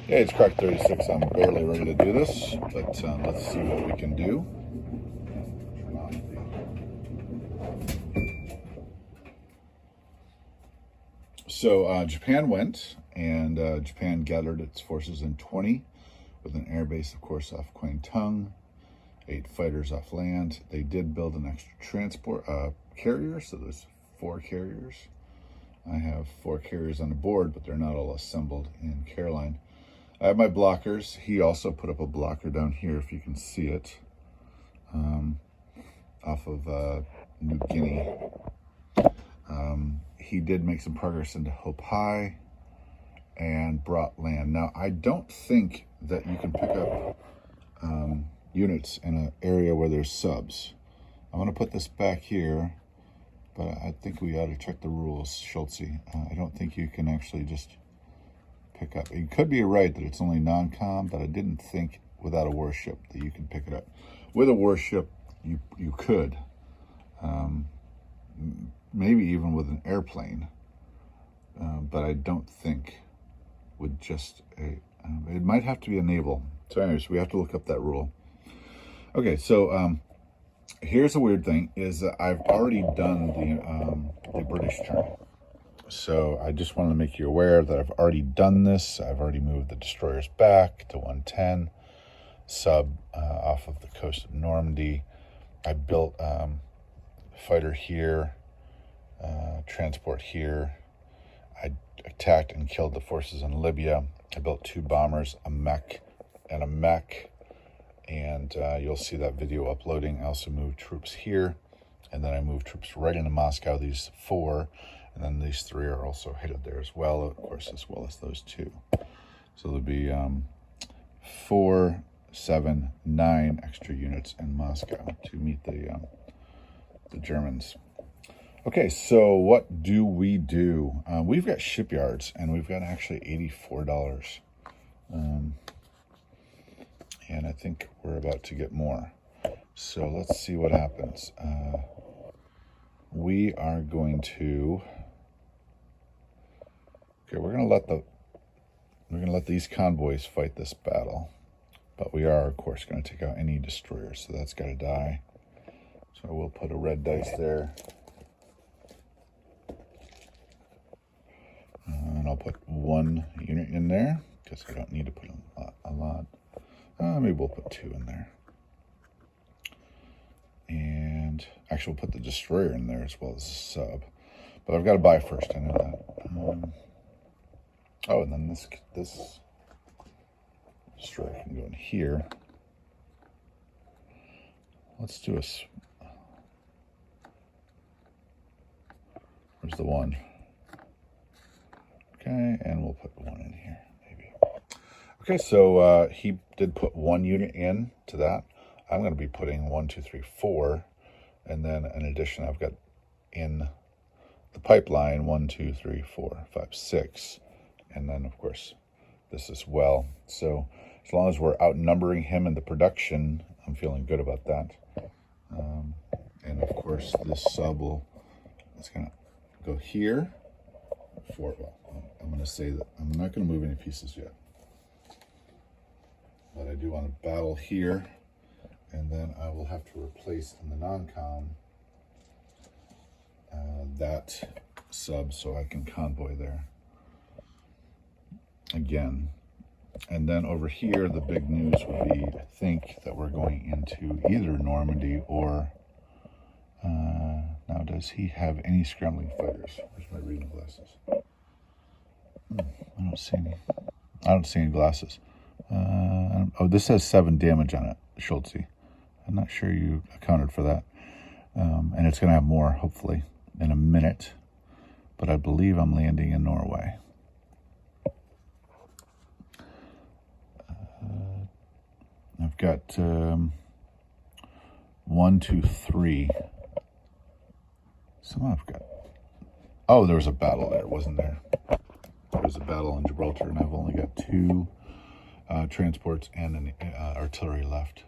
Okay, it's Crack 36. I'm barely ready to do this, but let's see what we can do. So Japan went, and Japan gathered its forces in 20 with an air base, of course, off Kwantung, 8 fighters off land. They did build an extra transport carrier, so there's 4 carriers. I have 4 carriers on the board, but they're not all assembled in Caroline. I have my blockers. He also put up a blocker down here, if you can see it, off of New Guinea. He did make some progress into Hope High and brought land. Now, I don't think that you can pick up units in an area where there's subs. I'm going to put this back here, but I think we ought to check the rules, Schultze. I don't think you can actually just pick up. You could be right that it's only non-com, but I didn't think without a warship that you can pick it up. With a warship, you could. Maybe even with an airplane, but I don't think with just a, it might have to be a naval. So anyways, we have to look up that rule. Okay, so here's a weird thing, is that I've already done the British turn. So I just wanted to make you aware that I've already done this. I've already moved the destroyers back to 110, sub off of the coast of Normandy. I built fighter here, transport here. I attacked and killed the forces in Libya. I built 2 bombers, a mech, and a mech. And you'll see that video uploading. I also moved troops here, and then I moved troops right into Moscow, these 4, and then these 3 are also headed there as well, of course, as well as those 2. So there'll be 4, 7, 9 extra units in Moscow to meet the Germans. Okay, so what do? We've got shipyards, and we've got actually $84. And I think we're about to get more. So let's see what happens. We are going to, okay, we're gonna let these convoys fight this battle, but we are, of course, gonna take out any destroyers, so that's gotta die. So we'll put a red dice there. And I'll put 1 unit in there, because I don't need to put a lot. Maybe we'll put 2 in there. And actually we'll put the destroyer in there as well as the sub. But I've got to buy first, I know that. Oh, and then this destroyer can go in here. Let's do where's the 1? Okay, and we'll put 1 in here, maybe. Okay, so he did put 1 unit in to that. I'm going to be putting 1, 2, 3, 4, and then in addition, I've got in the pipeline 1, 2, 3, 4, 5, 6, and then of course this as well. So as long as we're outnumbering him in the production, I'm feeling good about that. And of course, this sub it's going to go here. I'm going to say that I'm not going to move any pieces yet, but I do want to battle here, and then I will have to replace in the non-com that sub so I can convoy there again. And then over here, the big news would be, I think, that we're going into either Normandy or now, does he have any scrambling fighters? Where's my reading glasses? I don't see any glasses. Oh, this has 7 damage on it, Schultze. I'm not sure you accounted for that. And it's going to have more, hopefully, in a minute. But I believe I'm landing in Norway. I've got 1, 2, 3. I've got. Oh, there was a battle there, wasn't there? There was a battle in Gibraltar, and I've only got 2 transports and an artillery left.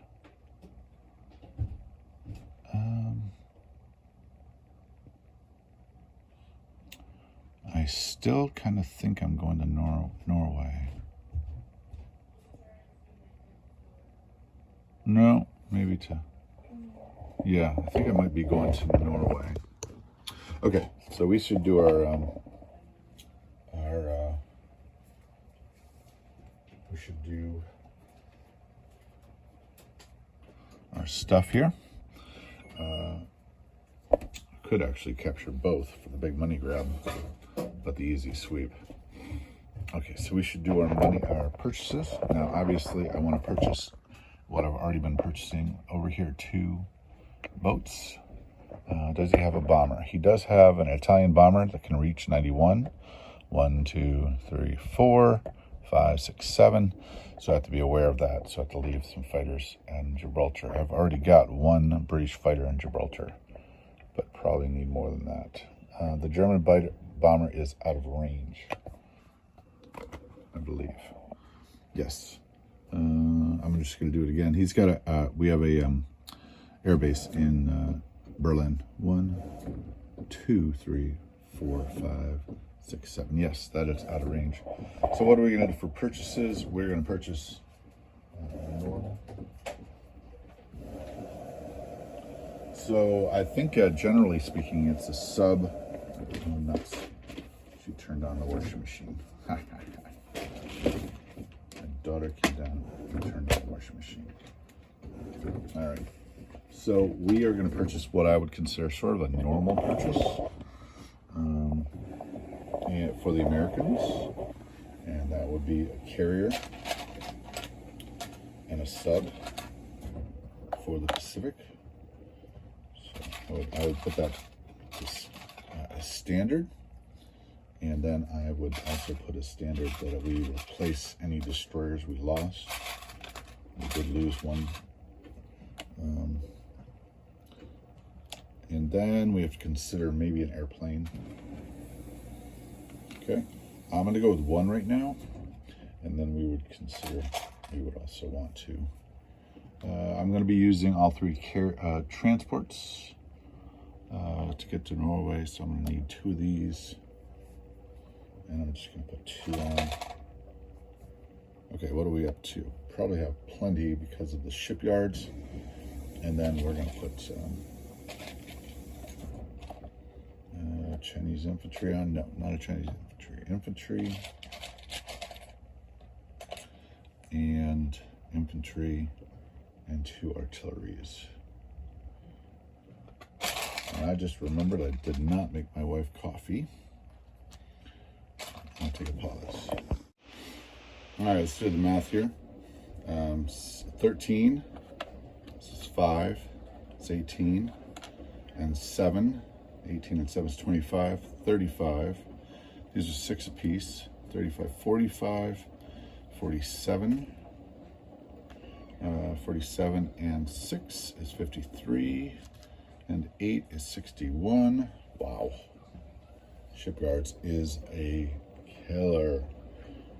I still kind of think I'm going to Norway. No, maybe to, yeah, I think I might be going to Norway. Okay, so we should do we should do our stuff here. Could actually capture both for the big money grab, but the easy sweep. Okay, so we should do our purchases. Now, obviously, I want to purchase what I've already been purchasing over here, 2 boats. Does he have a bomber? He does have an Italian bomber that can reach 91. 1, 2, 3, 4, 5, 6, 7. So I have to be aware of that. So I have to leave some fighters in Gibraltar. I've already got 1 British fighter in Gibraltar, but probably need more than that. The German bomber is out of range, I believe. Yes. I'm just going to do it again. He's got we have a air base in Berlin. 1, 2, 3, 4, 5, 6, 7. Yes, that is out of range. So what are we going to do for purchases? We're going to purchase normal. So I think generally speaking, it's a sub. Oh, nuts. She turned on the washing machine. My daughter came down and turned on the washing machine. All right. So we are going to purchase what I would consider sort of a normal purchase and for the Americans. And that would be a carrier and a sub for the Pacific. So I would put that as standard. And then I would also put a standard that we replace any destroyers we lost. We did lose one. And then we have to consider maybe an airplane. Okay, I'm going to go with 1 right now. And then we would consider, we would also want to. I'm going to be using all 3 transports to get to Norway. So I'm going to need 2 of these. And I'm just going to put 2 on. Okay, what are we up to? Probably have plenty because of the shipyards. And then we're going to put Chinese infantry on. No, not a Chinese infantry. Infantry. And infantry. And 2 artilleries. And I just remembered I did not make my wife coffee. I'll take a pause. All right, let's do the math here. 13, this is 5, it's 18, and 7. 18 and 7 is 25, 35. These are 6 apiece. 35, 45, 47. 47 and 6 is 53, and 8 is 61. Wow. Shipyards is a killer.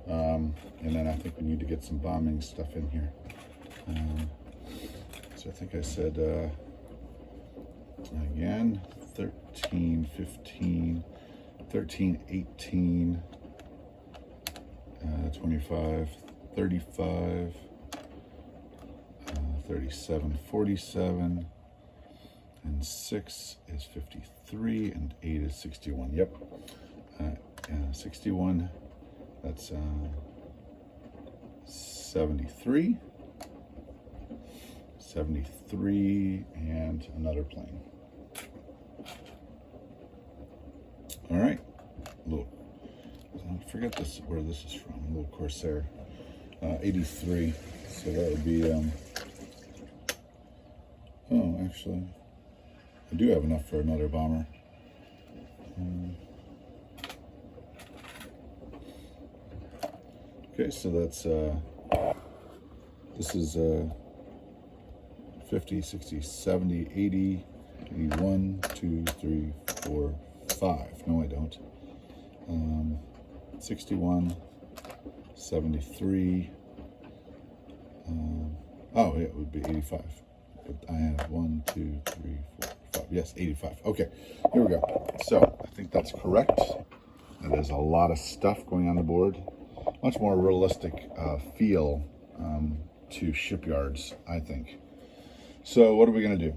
And then I think we need to get some bombing stuff in here. So I think I said, again, 13, 15, 13, 18, 25, 35, 37, 47, and 6 is 53, and 8 is 61. Yep. 61, that's 73, 73, and another plane. All right, look, don't forget this, where this is from, a little Corsair, 83, so that would be, oh, actually, I do have enough for another bomber. Okay, so that's, this is 50, 60, 70, 80, 81, 2, 3, 4, 5. No, I don't. 61, 73. Oh, yeah, it would be 85. But I have 1, 2, 3, 4, 5. Yes, 85. Okay, here we go. So I think that's correct. That is a lot of stuff going on the board. Much more realistic feel to shipyards, I think. So what are we going to do?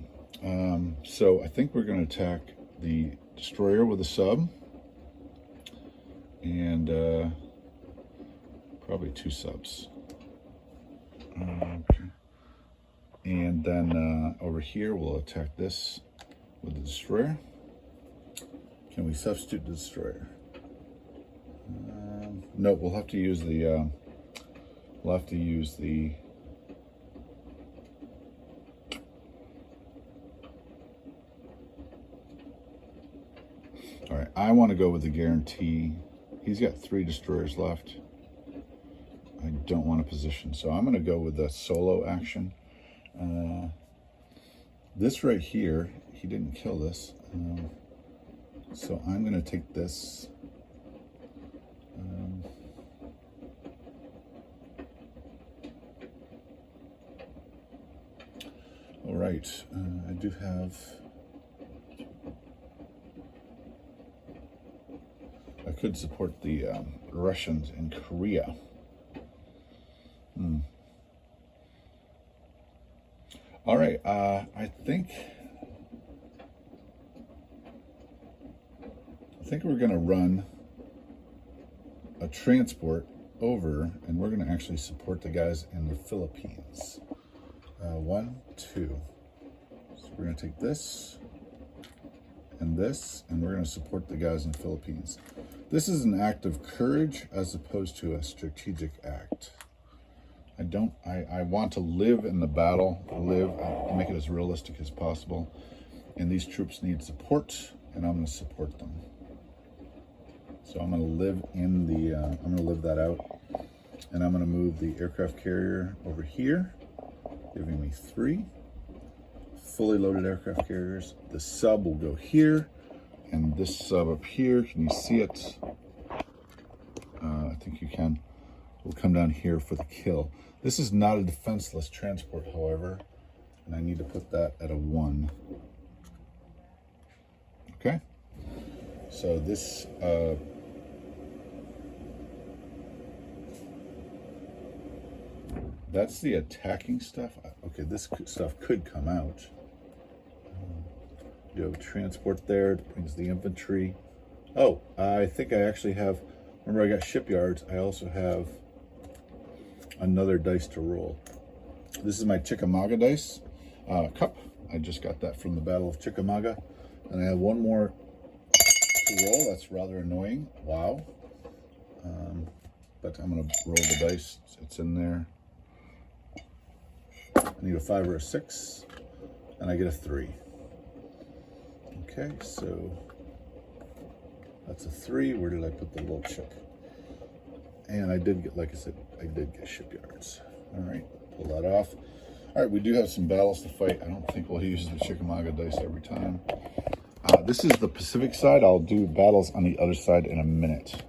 So I think we're going to attack the destroyer with a sub. And probably 2 subs. Okay. And then over here, we'll attack this with the destroyer. Can we substitute the destroyer? No, we'll have to use the. All right, I want to go with the guarantee. He's got 3 destroyers left. I don't want to position, so I'm going to go with the solo action. This right here, he didn't kill this, so I'm going to take this. All right, I do have. I could support the Russians in Korea. All right, I think we're going to run a transport over, and we're going to actually support the guys in the Philippines. 1, 2. So we're going to take this, and we're going to support the guys in the Philippines. This is an act of courage as opposed to a strategic act. I want to live in the battle, make it as realistic as possible. And these troops need support, and I'm going to support them. So I'm going to live in the, I'm going to live that out. And I'm going to move the aircraft carrier over here, giving me 3 fully loaded aircraft carriers. The sub will go here, and this sub up here, can you see it? I think you can. Will come down here for the kill. This is not a defenseless transport, however, and I need to put that at a 1. Okay, so this that's the attacking stuff. Okay, this stuff could come out. You have transport there, it brings the infantry. Oh, I think I actually have, remember I got shipyards, I also have another dice to roll. This is my Chickamauga dice cup. I just got that from the Battle of Chickamauga. And I have 1 more to roll. That's rather annoying. Wow. But I'm going to roll the dice. It's in there. I need a 5 or a 6. And I get a 3. Okay, so that's a 3. Where did I put the little chip? And I did get, like I said, I did get shipyards. All right, pull that off. All right, we do have some battles to fight. I don't think we'll use the Chickamauga dice every time. This is the Pacific side. I'll do battles on the other side in a minute.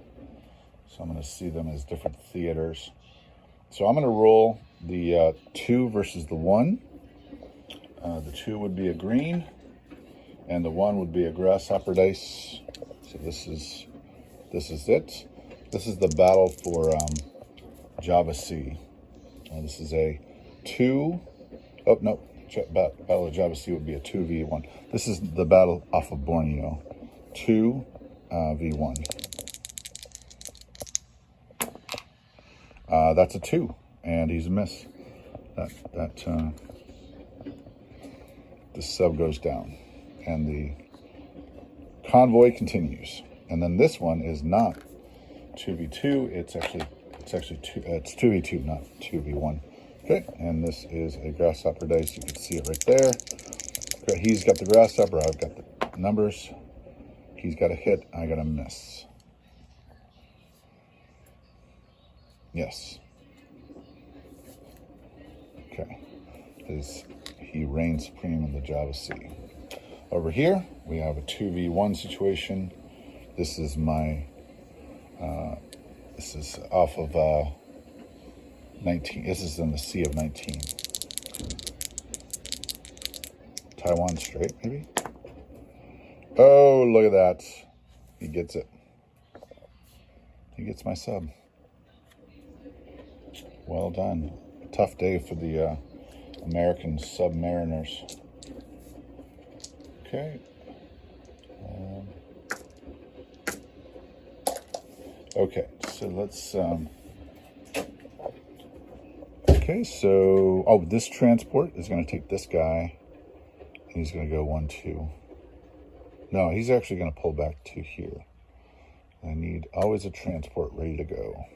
So I'm going to see them as different theaters. So I'm going to roll the 2 versus the 1. The 2 would be a green, and the 1 would be a grasshopper dice. So this is it. This is the battle for Java Sea. This is a 2. Oh, no. Battle of Java Sea would be a 2v1. This is the battle off of Borneo. 2v1. That's a 2, and he's a miss. The sub goes down, and the convoy continues. And then this one is not 2v2. It's 2v2, not 2v1. Okay, and this is a grasshopper dice. You can see it right there. Okay, he's got the grasshopper. I've got the numbers. He's got a hit. I got a miss. Yes. Okay. He reigns supreme in the Java Sea. Over here, we have a 2v1 situation. This is my, this is off of 19, this is in the Sea of 19. Taiwan Strait, maybe? Oh, look at that. He gets it. He gets my sub. Well done. Tough day for the American submariners. Okay. Okay, so let's, okay, so, oh, this transport is going to take this guy, and he's going to go 1, 2. No, he's actually going to pull back to here. I need always a transport ready to go.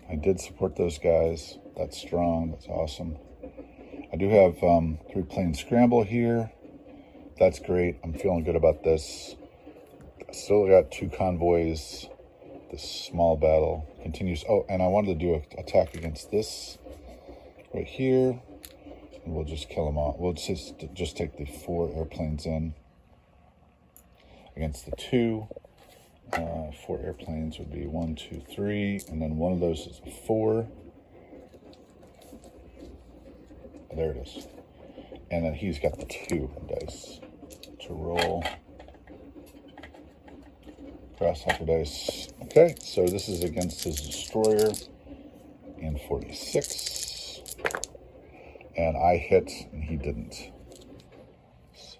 I did support those guys. That's strong. That's awesome. I do have 3-plane scramble here. That's great. I'm feeling good about this. Still got 2 convoys. This small battle continues. Oh, and I wanted to do an attack against this right here. And we'll just kill them all. We'll just take the 4 airplanes in against the 2. 4 airplanes would be 1, 2, 3, and then one of those is a 4. Oh, there it is. And then he's got the 2 dice to roll. Grasshopper dice. Okay, so this is against his destroyer in 46. And I hit, and he didn't. So,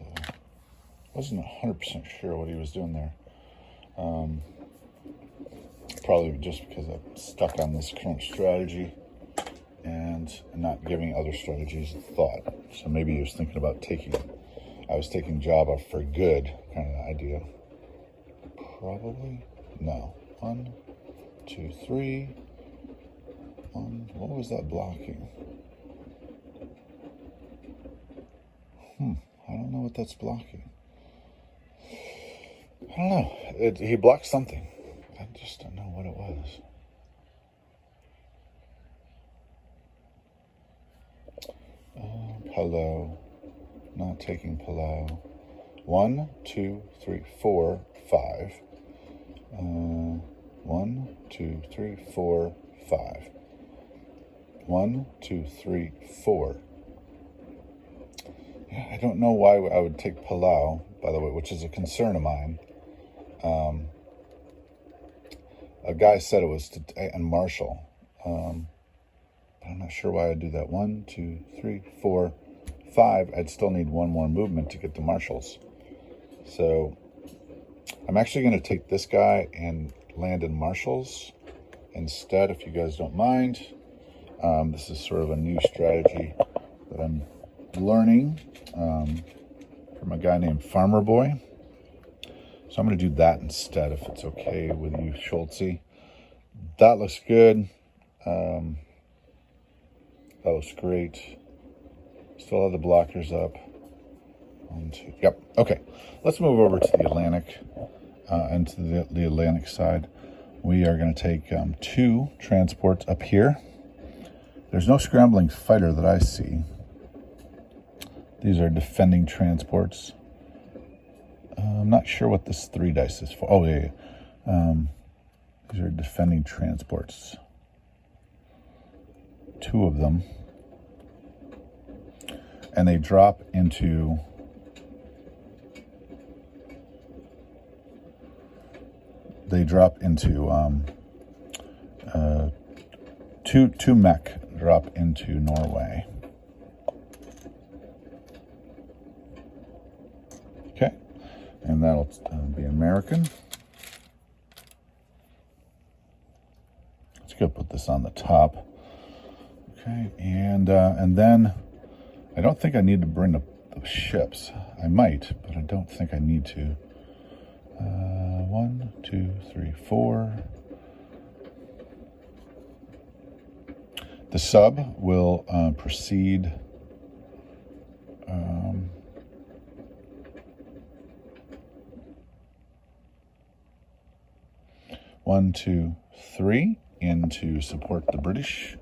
wasn't 100% sure what he was doing there. Probably just because I'm stuck on this current strategy and not giving other strategies a thought. So maybe he was thinking about I was taking Java for good kind of idea. Probably. No. 1, 2, 3. 1. What was that blocking? I don't know what that's blocking. I don't know. He blocked something. I just don't know what it was. Palau. Not taking Palau. 1, 2, 3, 4, 5. 1, 2, 3, 4, 5. 1, 2, 3, 4. Yeah, I don't know why I would take Palau, by the way, which is a concern of mine. A guy said it was and Marshall, but I'm not sure why I'd do that. 1, 2, 3, 4, 5. I'd still need 1 more movement to get to Marshalls. So I'm actually going to take this guy and land in Marshalls instead, if you guys don't mind. This is sort of a new strategy that I'm learning from a guy named Farmer Boy. So I'm going to do that instead, if it's okay with you, Schultze. That looks good. That looks great. Still have the blockers up. 1, 2. Yep. Okay. Let's move over to the Atlantic, and to the Atlantic side. We are going to take 2 transports up here. There's no scrambling fighter that I see. These are defending transports. I'm not sure what this 3 dice is for. Oh, yeah. These are defending transports. 2 of them. And they drop into two mech drop into Norway. Okay, and that'll be American. Let's go put this on the top. Okay, and then I don't think I need to bring the ships. I might, but I don't think I need to. 1, 2, 3, 4. The sub will proceed. 1, 2, 3 in to support the British.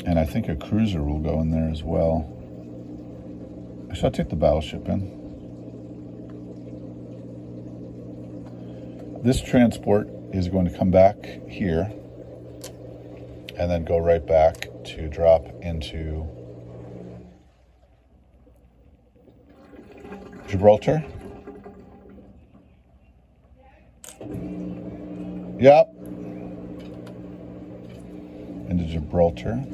And I think a cruiser will go in there as well. Actually, I'll take the battleship in. This transport is going to come back here and then go right back to drop into Gibraltar. Yep. Into Gibraltar.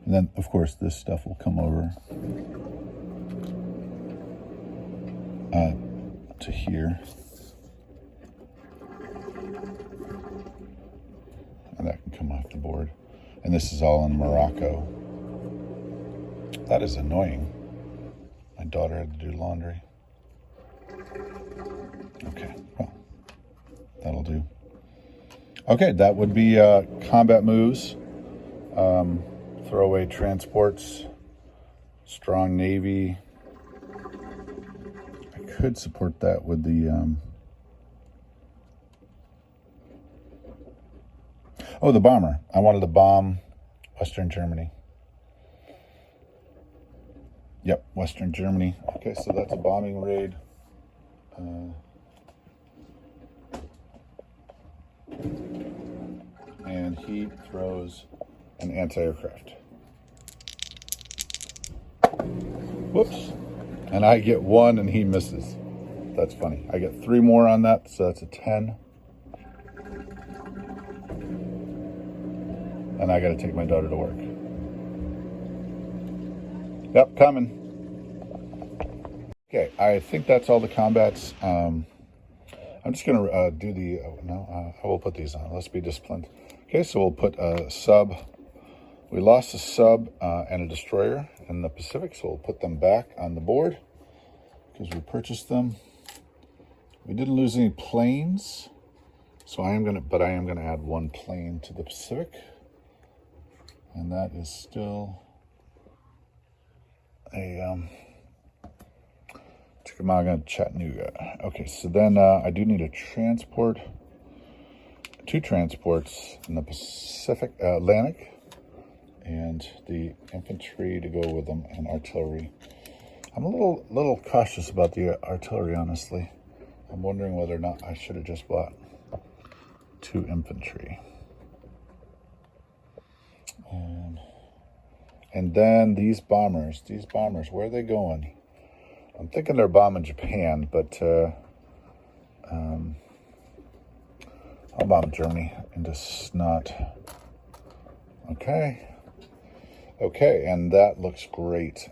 And then, of course, this stuff will come over to here. And that can come off the board. And this is all in Morocco. That is annoying. My daughter had to do laundry. Okay, well, that'll do. Okay, that would be combat moves. Throwaway transports, strong navy. I could support that with the oh, the bomber. I wanted to bomb Western Germany. Yep, Western Germany. Okay, so that's a bombing raid. And he throws an anti-aircraft. Whoops. And I get 1 and he misses. That's funny. I get 3 more on that, so that's a 10. And I got to take my daughter to work. Yep, coming. Okay, I think that's all the combats. I'm just going to do the... I will put these on. Let's be disciplined. Okay, so we'll put a sub. We lost a sub and a destroyer in the Pacific, so we'll put them back on the board because we purchased them. We didn't lose any planes, so I am gonna add 1 plane to the Pacific, and that is still a Chickamauga, Chattanooga. Okay, so then I do need a transport, 2 transports in the Pacific Atlantic. And the infantry to go with them, and artillery. I'm a little cautious about the artillery, honestly. I'm wondering whether or not I should have just bought 2 infantry. And then these bombers, where are they going? I'm thinking they're bombing Japan, but I'll bomb Germany into snot. Okay, and that looks great.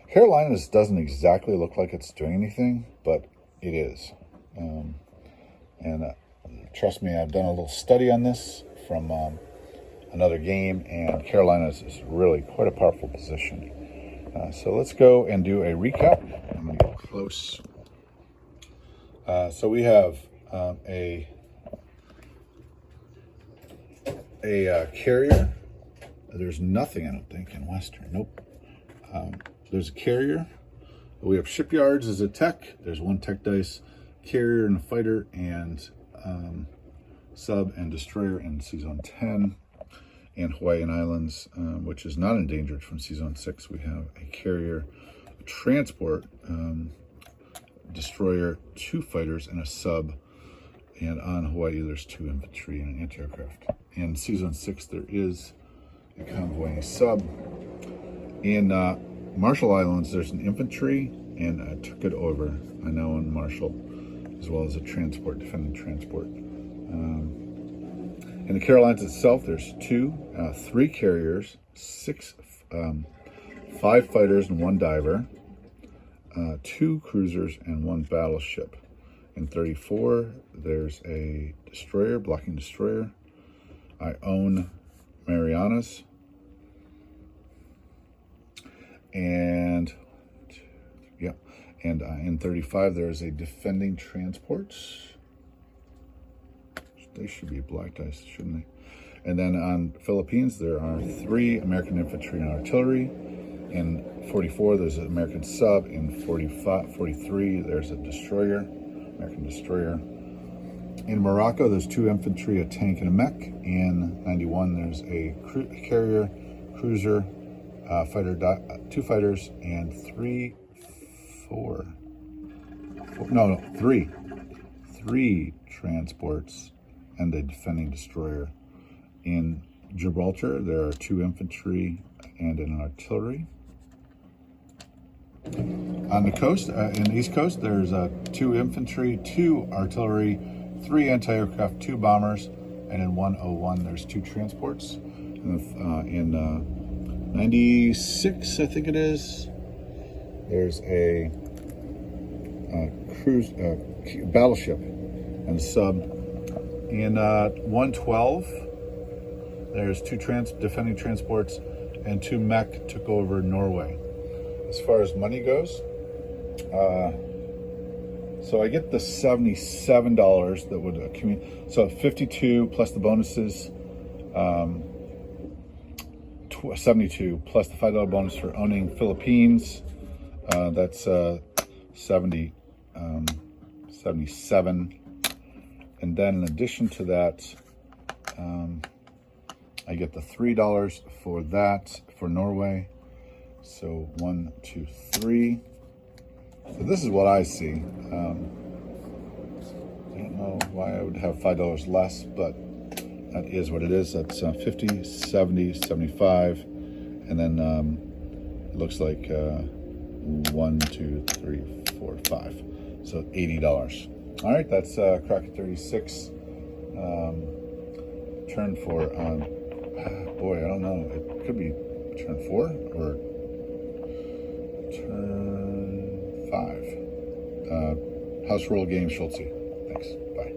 Carolinas doesn't exactly look like it's doing anything, but it is. Trust me, I've done a little study on this from another game, and Carolinas is really quite a powerful position. So let's go and do a recap. I'm going to get close. So we have a carrier. There's nothing, I don't think, in Western. Nope. There's a carrier. We have shipyards as a tech. There's 1 tech dice, carrier and a fighter, and sub and destroyer in Season 10. And Hawaiian Islands, which is not endangered from Season 6. We have a carrier, a transport, destroyer, 2 fighters, and a sub. And on Hawaii, there's 2 infantry and an anti-aircraft. In Season 6, there is a convoy sub. In Marshall Islands, there's an infantry, and I took it over. I know in Marshall, as well as a transport, defending transport. In the Carolinas itself, there's 3 carriers, 5 fighters and 1 diver, 2 cruisers and 1 battleship. In 34, there's a destroyer, blocking destroyer. I own Marianas. And in 35, there's a defending transports. They should be black dice, shouldn't they? And then on Philippines, there are 3 American infantry and artillery. In 44, there's an American sub. In 43, there's a destroyer, American destroyer. In Morocco, there's 2 infantry, a tank, and a mech. In 91, there's a carrier, cruiser, 2 fighters, and 3 transports and a defending destroyer. In Gibraltar, there are 2 infantry and an artillery. On the coast, in the East Coast, there's 2 infantry, 2 artillery, 3 anti-aircraft, 2 bombers, and in 101 there's 2 transports. And, in 96, I think it is, there's a cruise battleship and sub. In 112, there's 2 defending transports, and 2 mech took over Norway. As far as money goes, so I get the $77 that would accumulate. So 52 plus the bonuses, 72 plus the $5 bonus for owning Philippines. That's 77. And then in addition to that, I get the $3 for that for Norway. So 1, 2, 3. So this is what I see. I don't know why I would have $5 less, but that is what it is. That's 50, 70, 75, and then it looks like 1, 2, 3, 4, 5. So $80. All right, that's Crockett 36. Turn 4. Boy, I don't know. It could be turn 4 or turn 5. House roll game, Schultze. Thanks. Bye.